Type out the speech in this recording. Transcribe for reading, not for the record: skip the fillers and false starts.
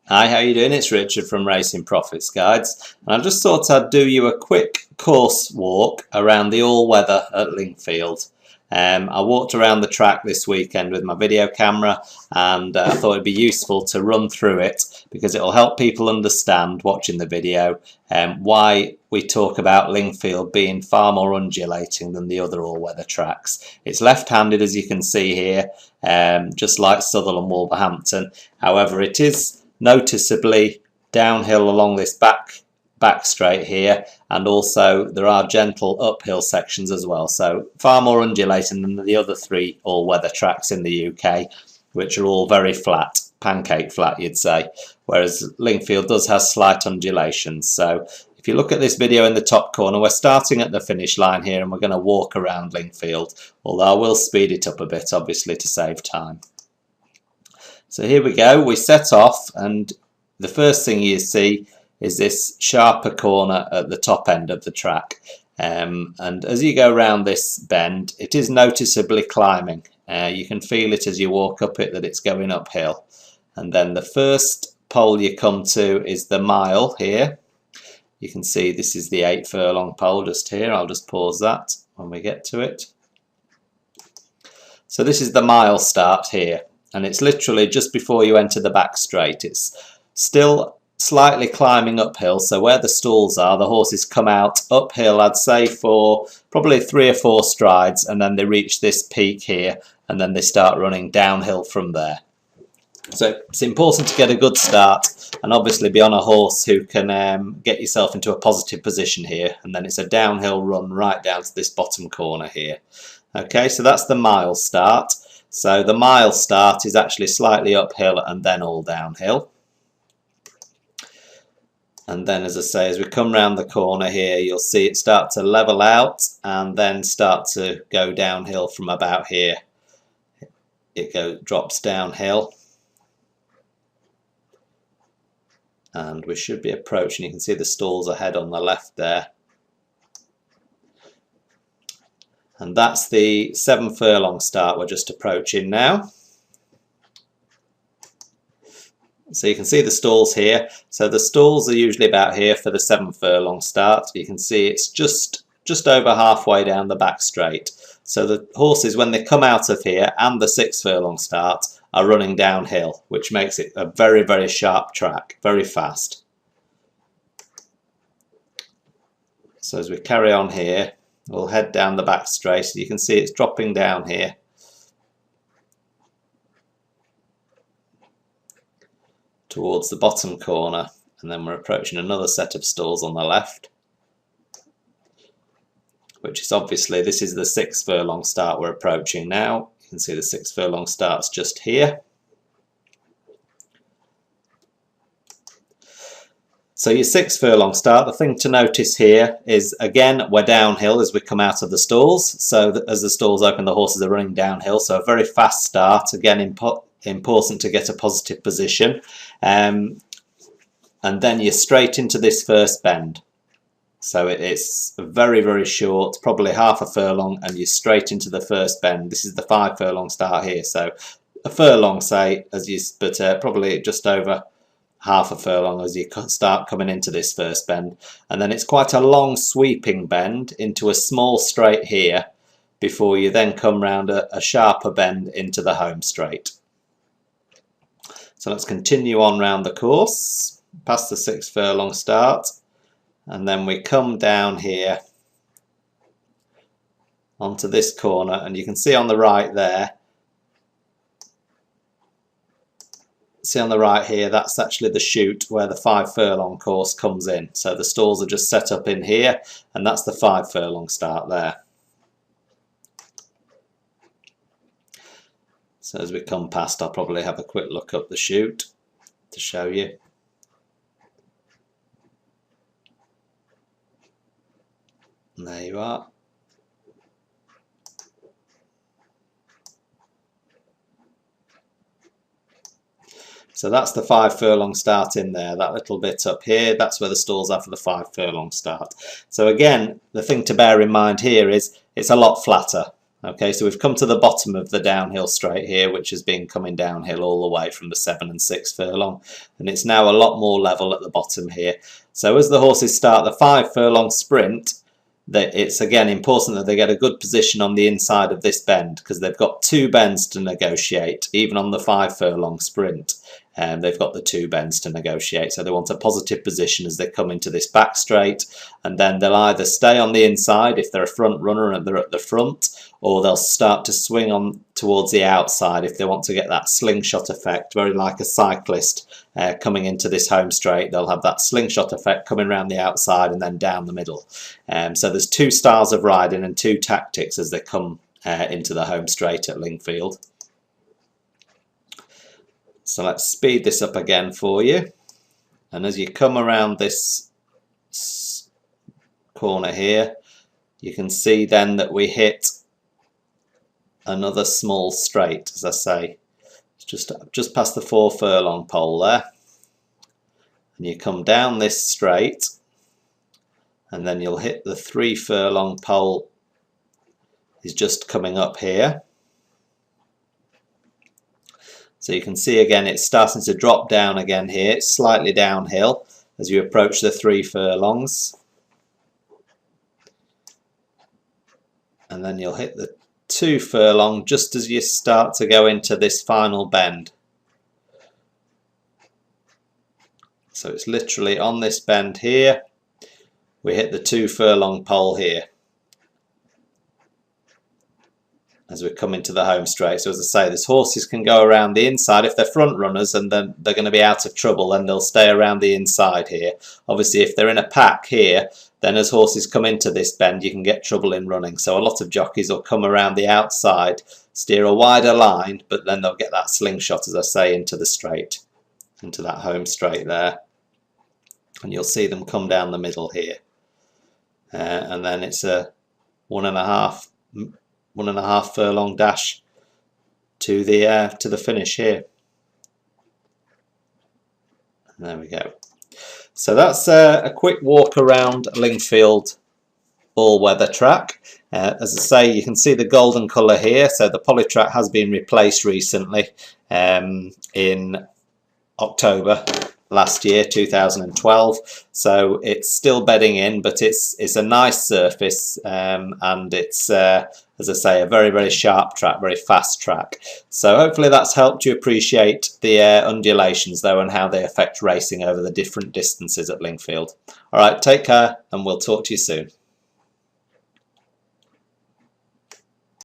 Hi, how you doing? It's Richard from Racing Profits Guides, and I just thought I'd do you a quick course walk around the all-weather at Lingfield. I walked around the track this weekend with my video camera, and I thought it'd be useful to run through it because it'll help people understand watching the video why we talk about Lingfield being far more undulating than the other all-weather tracks. It's left-handed, as you can see here, just like Southwell and Wolverhampton. However, it is noticeably downhill along this back straight here, and also there are gentle uphill sections as well, so far more undulating than the other three all-weather tracks in the UK, which are all very flat, pancake flat you'd say, whereas Lingfield does have slight undulations. So if you look at this video in the top corner, we're starting at the finish line here and we're going to walk around Lingfield, although I will speed it up a bit obviously to save time. So here we go, we set off, and the first thing you see is this sharper corner at the top end of the track. And as you go around this bend, it is noticeably climbing. You can feel it as you walk up it that it's going uphill. And then the first pole you come to is the mile here. You can see this is the 8 furlong pole just here. I'll just pause that when we get to it. So this is the mile start here, and it's literally just before you enter the back straight. It's still slightly climbing uphill, so where the stalls are, the horses come out uphill, I'd say, for probably 3 or 4 strides, and then they reach this peak here, and then they start running downhill from there. So it's important to get a good start and obviously be on a horse who can get yourself into a positive position here, and then it's a downhill run right down to this bottom corner here. Okay, so that's the mile start. So the mile start is actually slightly uphill and then all downhill. And then, as I say, as we come round the corner here, you'll see it start to level out and then start to go downhill from about here. It drops downhill. And we should be approaching, you can see the stalls ahead on the left there. And that's the 7 furlong start we're just approaching now. So you can see the stalls here. So the stalls are usually about here for the 7 furlong start. You can see it's just over halfway down the back straight. So the horses, when they come out of here and the 6 furlong start, are running downhill, which makes it a very, very sharp track, very fast. So as we carry on here, we'll head down the back straight. So you can see it's dropping down here. Towards the bottom corner, and then we're approaching another set of stalls on the left, which is obviously, this is the 6 furlong start we're approaching now. You can see the 6 furlong start's just here. So your 6 furlong start, the thing to notice here is, again, we're downhill as we come out of the stalls. So that as the stalls open, the horses are running downhill. So a very fast start, again, important to get a positive position. And then you're straight into this first bend. So it's very, very short, probably half a furlong, and you're straight into the first bend. This is the 5 furlong start here. So a furlong, say, but probably just over half a furlong as you start coming into this first bend. And then it's quite a long sweeping bend into a small straight here before you then come round a sharper bend into the home straight. So let's continue on round the course, past the 6 furlong start, and then we come down here onto this corner, and you can see on the right there, see on the right here, that's actually the chute where the 5 furlong course comes in. So the stalls are just set up in here, and that's the 5 furlong start there. So as we come past, I'll probably have a quick look up the chute to show you. And there you are. So that's the 5 furlong start in there, that little bit up here, that's where the stalls are for the 5 furlong start. So again, the thing to bear in mind here is it's a lot flatter. Okay, so we've come to the bottom of the downhill straight here, which has been coming downhill all the way from the 7 and 6 furlong, and it's now a lot more level at the bottom here. So as the horses start the 5 furlong sprint, it's again important that they get a good position on the inside of this bend, because they've got 2 bends to negotiate, even on the 5 furlong sprint. They've got the 2 bends to negotiate, so they want a positive position as they come into this back straight, and then they'll either stay on the inside if they're a front runner and they're at the front, or they'll start to swing on towards the outside if they want to get that slingshot effect, very like a cyclist coming into this home straight. They'll have that slingshot effect coming around the outside and then down the middle. So there's 2 styles of riding and 2 tactics as they come into the home straight at Lingfield. So let's speed this up again for you. And as you come around this corner here, you can see then that we hit another small straight, as I say. It's just past the 4 furlong pole there. And you come down this straight, and then you'll hit the 3 furlong pole is just coming up here. So you can see again it's starting to drop down again here. It's slightly downhill as you approach the 3 furlongs. And then you'll hit the 2 furlong just as you start to go into this final bend. So it's literally on this bend here. We hit the 2 furlong pole here as we come into the home straight. So as I say, these horses can go around the inside if they're front runners, and then they're going to be out of trouble, then they'll stay around the inside here. Obviously if they're in a pack here, then as horses come into this bend you can get trouble in running. So a lot of jockeys will come around the outside, steer a wider line, but then they'll get that slingshot, as I say, into the straight, into that home straight there. And you'll see them come down the middle here. And then it's a 1.5 furlong dash to the finish here. And there we go. So that's a quick walk around Lingfield all-weather track. As I say, you can see the golden colour here. So the Polytrack has been replaced recently in October last year, 2012. So it's still bedding in, but it's a nice surface, and it's as I say, a very, very sharp track, very fast track. So hopefully that's helped you appreciate the undulations though, and how they affect racing over the different distances at Lingfield. Alright, take care, and we'll talk to you soon.